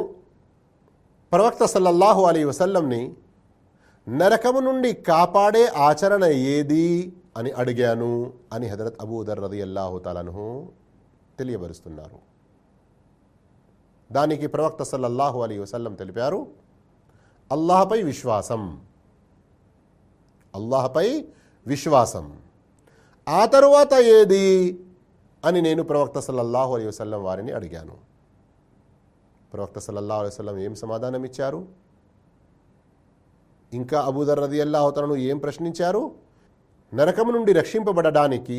[SPEAKER 1] ప్రవక్త సల్లల్లాహు అలైహి వసల్లంని నరకము నుండి కాపాడే ఆచరణ ఏది అని అడిగాను అని హజరత్ అబూదర్ రదియల్లాహు తాలా అన్హు తెలియబరుస్తున్నారు. దానికి ప్రవక్త సల్లల్లాహు అలైహి వసల్లం తెలిపారు, అల్లాహపై విశ్వాసం. అల్లాహపై విశ్వాసం. ఆ తరువాత ఏది అని నేను ప్రవక్త సల్లల్లాహు అలైహి వసల్లం వారిని అడిగాను. ప్రవక్త సల్లల్లాహు అలైహి వసల్లం ఏం సమాధానం ఇచ్చారు? ఇంకా అబూదర్ రదియల్లాహు తాలాను ఏం ప్రశ్నించారు? నరకము నుండి రక్షింపబడడానికి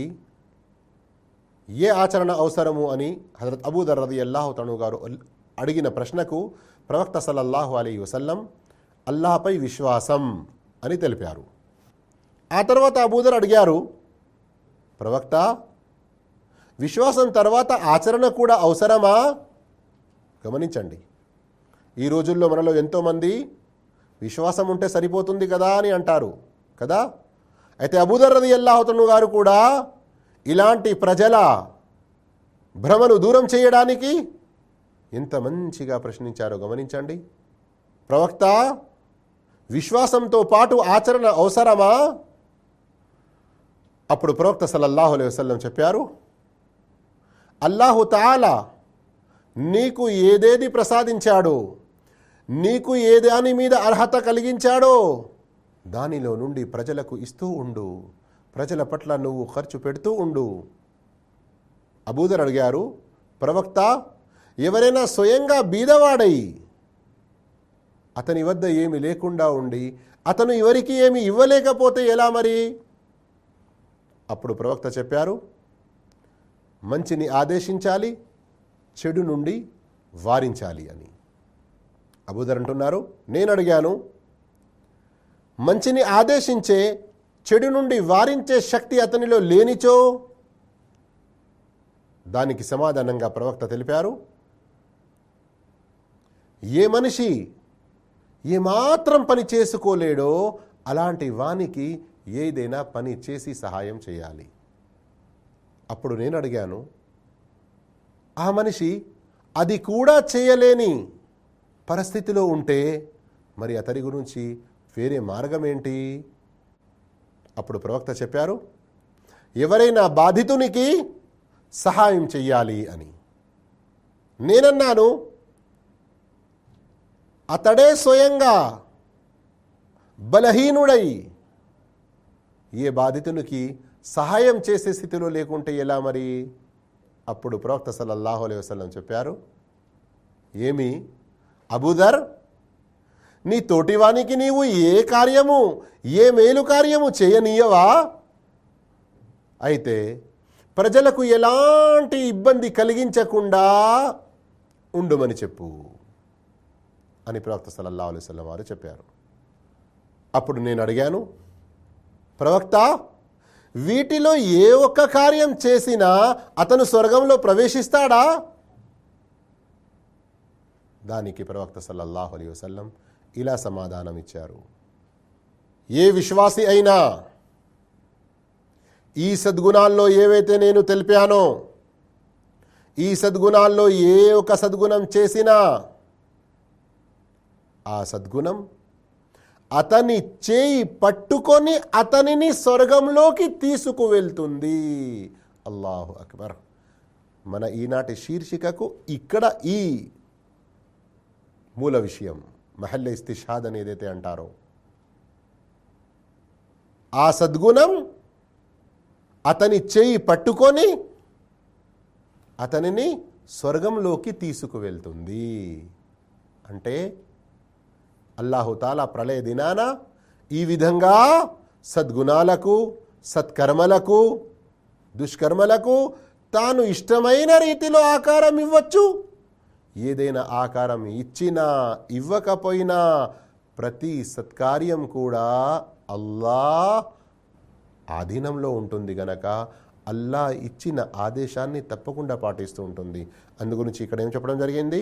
[SPEAKER 1] ఏ ఆచరణ అవసరము అని హజరత్ అబూదర్ రదియల్లాహు తాలా గారు అడిగిన ప్రశ్నకు ప్రవక్త సల్లల్లాహు అలైహి వసల్లం అల్లాహపై విశ్వాసం అని తెలిపారు. ఆ తర్వాత అబూదర్ అడిగారు, ప్రవక్త, విశ్వాసం తర్వాత ఆచరణ కూడా అవసరమా? గమనించండి, ఈ రోజుల్లో మనలో ఎంతోమంది విశ్వాసం ఉంటే సరిపోతుంది కదా అని అంటారు కదా. అయితే అబూదర్ రదియల్లాహు తాలా గారు కూడా ఇలాంటి ప్రజల భ్రమను దూరం చేయడానికి ఎంత మంచిగా ప్రశ్నించారో గమనించండి. ప్రవక్త, విశ్వాసంతో పాటు ఆచరణ అవసరమా? అప్పుడు ప్రవక్త సల్లల్లాహు అలైహి వసల్లం చెప్పారు, అల్లాహు తాలా నీకు ఏదేది ప్రసాదించాడో, నీకు ఏ దాని మీద అర్హత కలిగించాడో దానిలో నుండి ప్రజలకు ఇస్తూ ఉండు, ప్రజల పట్ల నువ్వు ఖర్చు పెడుతూ ఉండు. అబూదర్ అడిగారు, ప్రవక్త, ఎవరైనా స్వయంగా బీదవాడై అతని వద్ద ఏమి లేకుండా ఉండి అతను ఎవరికి ఏమి ఇవ్వలేకపోతే ఎలా మరి? అప్పుడు ప్రవక్త చెప్పారు, మంచిని ఆదేశించాలి, చెడు నుండి వారించాలి అని. అబూదర్ అంటున్నారు, నేను అడిగాను, మంచిని ఆదేశించే చెడు నుండి వారించే శక్తి అతనిలో లేనిచో? దానికి సమాధానంగా ప్రవక్త తెలిపారు, ఏ మనిషి ఏమాత్రం పని చేసుకోలేడో అలాంటి వానికి ఏదైనా పని చేసి సహాయం చేయాలి. అప్పుడు నేను అడిగాను, ఆ మనిషి అది కూడా చేయలేని పరిస్థితిలో ఉంటే మరి అతడి గురించి వేరే మార్గం ఏంటి? అప్పుడు ప్రవక్త చెప్పారు, ఎవరైనా బాధితునికి సహాయం చెయ్యాలి అని. నేనన్నాను, అతడే స్వయంగా బలహీనుడై ఏ బాధితునికి సహాయం చేసే స్థితిలో లేకుంటే ఎలా మరి? అప్పుడు ప్రవక్త సల్లల్లాహు అలైహి వసల్లం చెప్పారు, ఏమి అబూదర్, నీ తోటివానికి నీవు ఏ కార్యము, ఏ మేలు కార్యము చేయనీయవా? అయితే ప్రజలకు ఎలాంటి ఇబ్బంది కలిగించకుండా ఉండుమని చెప్పు అని ప్రవక్త సల్లల్లాహు అలైహి వసల్లం వారు చెప్పారు. అప్పుడు నేను అడిగాను, ప్రవక్త, వీటిలో ఏ ఒక్క కార్యం చేసినా అతను స్వర్గంలో ప్రవేశిస్తాడా? దానికి ప్రవక్త సల్లల్లాహు అలైహి వసల్లం ఇలా సమాధానం ఇచ్చారు, ఏ విశ్వాసి అయినా ఈ సద్గుణాల్లో ఏవైతే నేను తెలిపానో, ఈ సద్గుణాల్లో ఏ ఒక సద్గుణం చేసినా ఆ సద్గుణం అతని చేయి పట్టుకొని అతనిని స్వర్గంలోకి తీసుకువెళ్తుంది. అల్లాహు అక్బర్. మన ఈనాటి శీర్షికకు ఇక్కడ ఈ మూల విషయం, మహల్ల ఇస్తిషాద్ అని ఏదైతే అంటారో, ఆ సద్గుణం అతని చేయి పట్టుకొని అతనిని స్వర్గంలోకి తీసుకువెళ్తుంది. అంటే అల్లాహు తాలా ప్రళయ దినాన ఈ విధంగా సద్గుణాలకు, సత్కర్మలకు, దుష్కర్మలకు తాను ఇష్టమైన రీతిలో ఆకారం ఇవ్వచ్చు. ఏదైనా ఆకారం ఇచ్చినా ఇవ్వకపోయినా ప్రతి సత్కార్యం కూడా అల్లాహ్ ఆధీనంలో ఉంటుంది గనక అల్లాహ్ ఇచ్చిన ఆదేశాన్ని తప్పకుండా పాటిస్తూ ఉంటుంది. అందుగురించి ఇక్కడ ఏం చెప్పడం జరిగింది,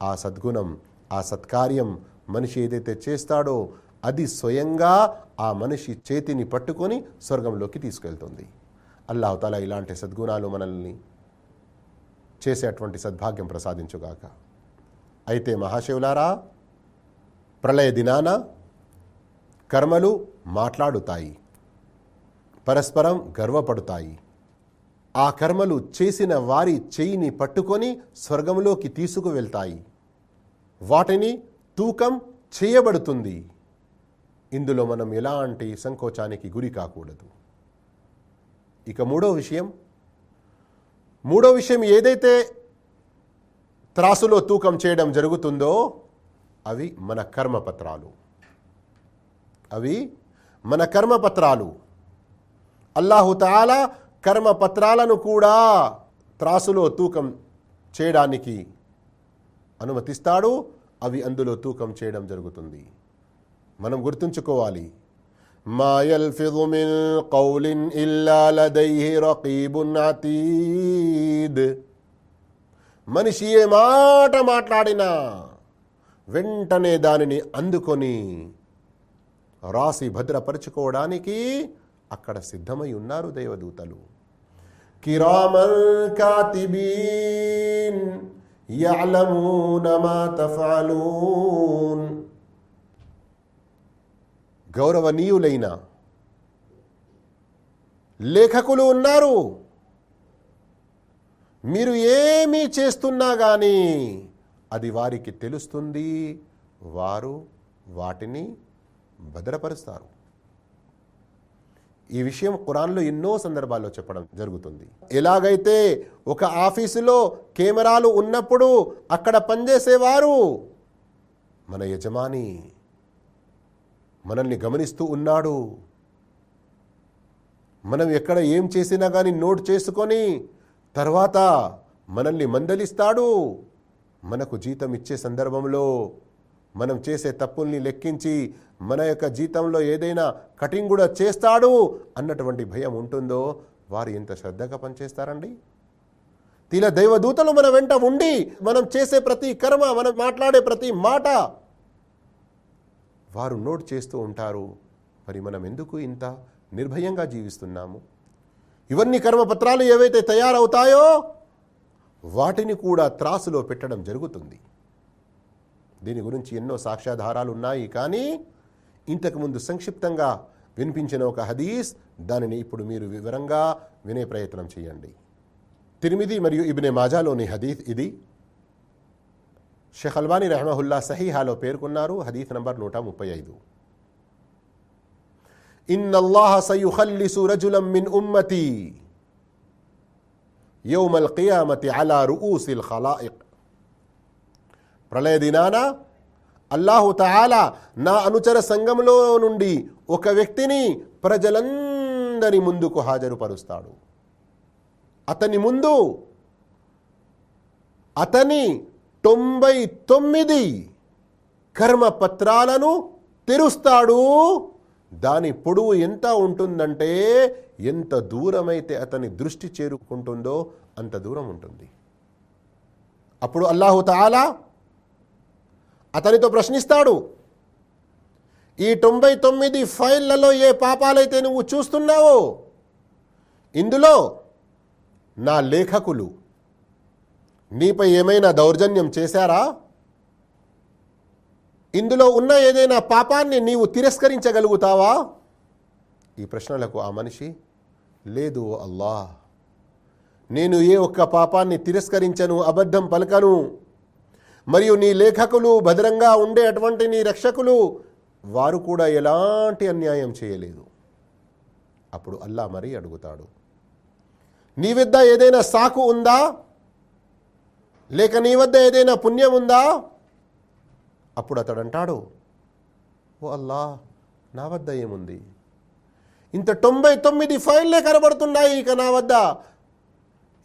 [SPEAKER 1] ఆ సద్గుణం, ఆ సత్కార్యం మనిషి ఏదైతే చేస్తాడో అది స్వయంగా ఆ మనిషి చేతిని పట్టుకొని స్వర్గంలోకి తీసుకెళ్తుంది. అల్లాహ్ తాలా ఇలాంటి సద్గుణాలు మనల్ని చేసేటువంటి సద్భాగ్యం ప్రసాదించుగాక. అయితే మహాశివులారా, ప్రళయ దినాన కర్మలు మాట్లాడుతాయి, పరస్పరం గర్వపడుతాయి. ఆ కర్మలు చేసిన వారి చేయిని పట్టుకొని స్వర్గంలోకి తీసుకువెళ్తాయి. వాటిని తూకం చేయబడుతుంది. ఇందులో మనం ఎలాంటి సంకోచానికి గురి కాకూడదు. ఇక మూడో విషయం ఏదైతే త్రాసులో తూకం చేయడం జరుగుతుందో అవి మన కర్మపత్రాలు. అల్లాహు తాలా కర్మపత్రాలను కూడా త్రాసులో తూకం చేయడానికి అనుమతిస్తాడు. అవి అందులో తూకం చేయడం జరుగుతుంది. మనం గుర్తుంచుకోవాలి, మా యల్ఫిజు మిన్ కౌలిన్ ఇల్లా లదైహి రకీబున్ అతీద్. మనిషి ఏ మాట మాట్లాడినా వెంటనే దానిని అందుకొని రాసి భద్రపరుచుకోవడానికి అక్కడ సిద్ధమై ఉన్నారు దేవదూతలు. కిరామన్ కాతిబీన్ యఅలమూన మా తఫఅలూన్. గౌరవనీయులైన లేఖకులు ఉన్నారు. మీరు ఏమీ చేస్తున్నా కానీ అది వారికి తెలుస్తుంది. వారు వాటిని భద్రపరుస్తారు. ఈ విషయం ఖురాన్లో ఎన్నో సందర్భాల్లో చెప్పడం జరుగుతుంది. ఎలాగైతే ఒక ఆఫీసులో కెమెరాలు ఉన్నప్పుడు అక్కడ పనిచేసేవారు మన యజమాని మనల్ని గమనిస్తూ ఉన్నాడు, మనం ఎక్కడ ఏం చేసినా కానీ నోట్ చేసుకొని తర్వాత మనల్ని మందలిస్తాడు. మనకు జీతం ఇచ్చే సందర్భంలో మనం చేసే తప్పుల్ని లెక్కించి మన యొక్క జీతంలో ఏదైనా కటింగ్ కూడా చేస్తాడు అన్నటువంటి భయం ఉంటుందో వారు ఎంత శ్రద్ధగా పనిచేస్తారండి. ఇలా దైవదూతలు మన వెంట ఉండి మనం చేసే ప్రతి కర్మ, మనం మాట్లాడే ప్రతి మాట వారు నోట్ చేస్తూ ఉంటారు. మరి మనం ఎందుకు ఇంత నిర్భయంగా జీవిస్తున్నాము? ఇవన్నీ కర్మపత్రాలు ఏవైతే తయారవుతాయో వాటిని కూడా త్రాసులో పెట్టడం జరుగుతుంది. దీని గురించి ఎన్నో సాక్ష్యాధారాలు ఉన్నాయి. కానీ ఇంతకుముందు సంక్షిప్తంగా వినిపించిన ఒక హదీస్, దానిని ఇప్పుడు మీరు వివరంగా వినే ప్రయత్నం చేయండి. తిర్మిది మరియు ఇబ్నే మాజాలోని హదీస్ ఇది. షేఖ్ అల్బానీ రహమహుల్లా సహీహాలో పేర్కొన్నారు. హదీస్ నంబర్ 135. ఇన్నల్లాహ సయుఖల్లిసు రజులం మిన్ ఉమ్మతి యౌమల్ ఖియామతి అలా రుఊసిల్ ఖలాయిక్. ప్రళయ దినాన అల్లాహు తఆలా నా అనుచర సంఘంలో నుండి ఒక వ్యక్తిని ప్రజలందరి ముందుకు హాజరుపరుస్తాడు. అతని ముందు అతని 99 కర్మపత్రాలను తెరుస్తాడు. దాని పొడవు ఎంత ఉంటుందంటే ఎంత దూరమైతే అతని దృష్టి చేరుకుంటుందో అంత దూరం ఉంటుంది. అప్పుడు అల్లాహు తఆలా అతనితో ప్రశ్నిస్తాడు, ఈ 99 ఫైళ్లలో ఏ పాపాలైతే నువ్వు చూస్తున్నావో ఇందులో నా లేఖకులు నీపై ఏమైనా దౌర్జన్యం చేశారా? ఇందులో ఉన్న ఏదైనా పాపాన్ని నీవు తిరస్కరించగలుగుతావా? ఈ ప్రశ్నలకు ఆ మనిషి, లేదు అల్లాహ్, నేను ఏ ఒక్క పాపాన్ని తిరస్కరించను, అబద్ధం పలకను. మరియు నీ లేఖకులు, భద్రంగా ఉండే అటువంటి నీ రక్షకులు, వారు కూడా ఎలాంటి అన్యాయం చేయలేదు. అప్పుడు అల్లాహ్ మరీ అడుగుతాడు, నీ వద్ద ఏదైనా సాకు ఉందా? లేక నీ వద్ద ఏదైనా పుణ్యం ఉందా? అప్పుడు అతడు అంటాడు, ఓ అల్లాహ్, నా వద్ద ఏముంది? ఇంత 99 ఫైళ్ళే కనబడుతున్నాయి ఇక నా వద్ద.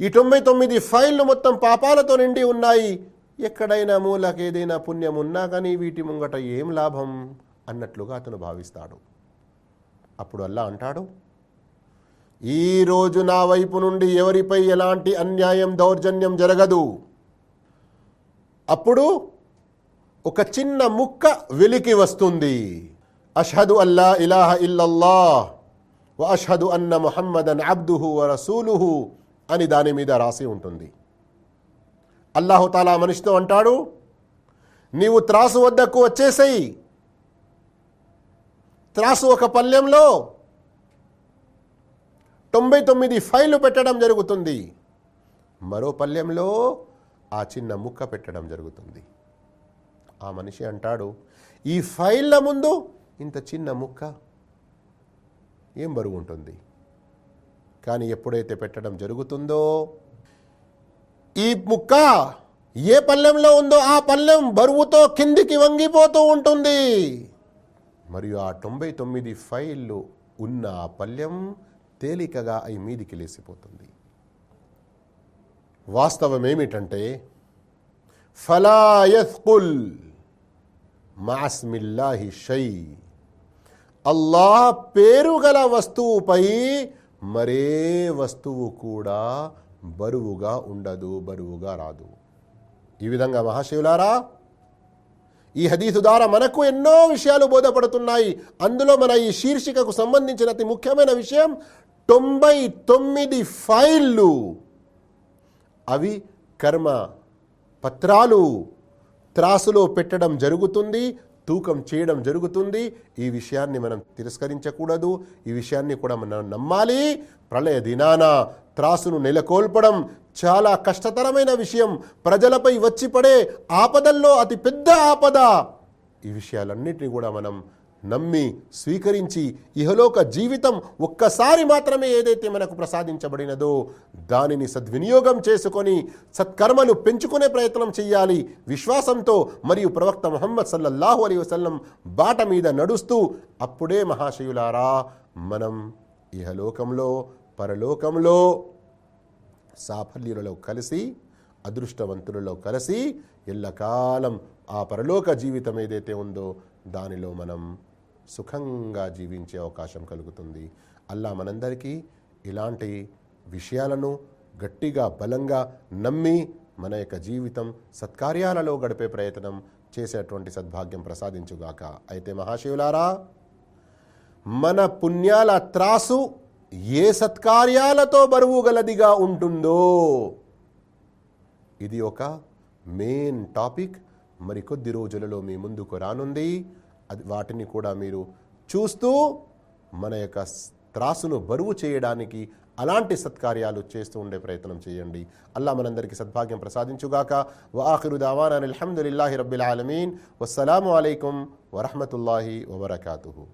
[SPEAKER 1] ఈ 99 ఫైళ్ళు మొత్తం పాపాలతో నిండి ఉన్నాయి. ఎక్కడైనా మూలకేదైనా పుణ్యం ఉన్నా కానీ వీటి ముంగట ఏం లాభం అన్నట్లుగా అతను భావిస్తాడు. అప్పుడు అల్లాహ్ అంటాడు, ఈరోజు నా వైపు నుండి ఎవరిపై ఎలాంటి అన్యాయం దౌర్జన్యం జరగదు. అప్పుడు ఒక చిన్న ముక్క వెలికి వస్తుంది. అష్హదు అల్లా ఇలాహ ఇల్లల్లాహ్ వ అష్హదు అన్న ముహమ్మదన్ అబ్దుహు వ రసూలుహు అని దాని మీద రాసి ఉంటుంది. అల్లాహు తాలా మనిషితో అంటాడు, నీవు త్రాసు వద్దకు వచ్చేసేయి. త్రాసు ఒక పళ్ళెంలో 99 ఫైళ్ళు పెట్టడం జరుగుతుంది. మరో పళ్ళెంలో ఆ చిన్న ముక్క పెట్టడం జరుగుతుంది. ఆ మనిషి అంటాడు, ఈ ఫైళ్ళ ముందు ఇంత చిన్న ముక్క ఏం బరువు ఉంటుంది? కానీ ఎప్పుడైతే పెట్టడం జరుగుతుందో ఈ ముక్క ఏ పళ్ళెంలో ఉందో ఆ పళ్ళెం బరువుతో కిందికి వంగిపోతూ ఉంటుంది. మరియు ఆ 99 ఫైళ్ళు ఉన్న ఆ పళ్ళెం తేలికగా అయి మీదికి లేసిపోతుంది. వాస్తవం ఏమిటంటే, ఫలా యస్కుల్ మాస్మిల్లాహి షై, అల్లాహ్ పేరు గల వస్తువుపై మరే వస్తువు కూడా బరువుగా ఉండదు, బరువుగా రాదు. ఈ విధంగా మహాశివులారా, ఈ హదీసు ద్వారా మనకు ఎన్నో విషయాలు బోధపడుతున్నాయి. అందులో మన ఈ శీర్షికకు సంబంధించిన అతి ముఖ్యమైన విషయం 99 ఫైళ్ళు, అవి కర్మ పత్రాలు త్రాసులో పెట్టడం జరుగుతుంది, తూకం చేయడం జరుగుతుంది. ఈ విషయాన్ని మనం తిరస్కరించకూడదు. ఈ విషయాన్ని కూడా మనం నమ్మాలి. ప్రళయ దినాన త్రాసును నెలకొల్పడం చాలా కష్టతరమైన విషయం. ప్రజలపై వచ్చి పడే ఆపదల్లో అతి పెద్ద ఆపద. ఈ విషయాలన్నిటినీ కూడా మనం నమ్మి స్వీకరించి ఇహలోక జీవితం ఒక్కసారి మాత్రమే ఏదైతే మనకు ప్రసాదించబడినదో దానిని సద్వినియోగం చేసుకొని సత్కర్మలు పెంచుకునే ప్రయత్నం చేయాలి. విశ్వాసంతో మరియు ప్రవక్త ముహమ్మద్ సల్లల్లాహు అలైహి వసల్లం బాట మీద నడుస్తూ, అప్పుడే మహాశయులారా మనం ఇహలోకంలో పరలోకంలో సాఫల్యులలో కలిసి, అదృష్టవంతులలో కలిసి ఎల్లకాలం ఆ పరలోక జీవితం ఏదైతే ఉందో దానిలో మనం సుఖంగా జీవించే అవకాశం కలుగుతుంది. అల్లాహ్ మనందరికీ ఇలాంటి విషయాలను గట్టిగా బలంగా నమ్మి మన యొక్క జీవితం సత్కార్యాలలో గడిపే ప్రయత్నం చేసేటువంటి సద్భాగ్యం ప్రసాదించుగాక. అయితే మహాశివులారా, మన పుణ్యాల త్రాసు ఏ సత్కార్యాలతో బరువు గలదిగా ఉంటుందో ఇది ఒక మెయిన్ టాపిక్. మరికొద్ది రోజులలో మీ ముందుకు రానుంది. వాటిని కూడా మీరు చూస్తూ మన యొక్క త్రాసును బరువు చేయడానికి అలాంటి సత్కార్యాలు చేస్తూ ఉండే ప్రయత్నం చేయండి. అల్లాహ్ మనందరికీ సద్భాగ్యం ప్రసాదించుగాక. వఆఖిరు దావానా అల్హమ్దులిల్లాహి రబ్బిల్ ఆలమీన్. వస్సలాము అలైకుం వరహ్మతుల్లాహి వబరకాతుహు.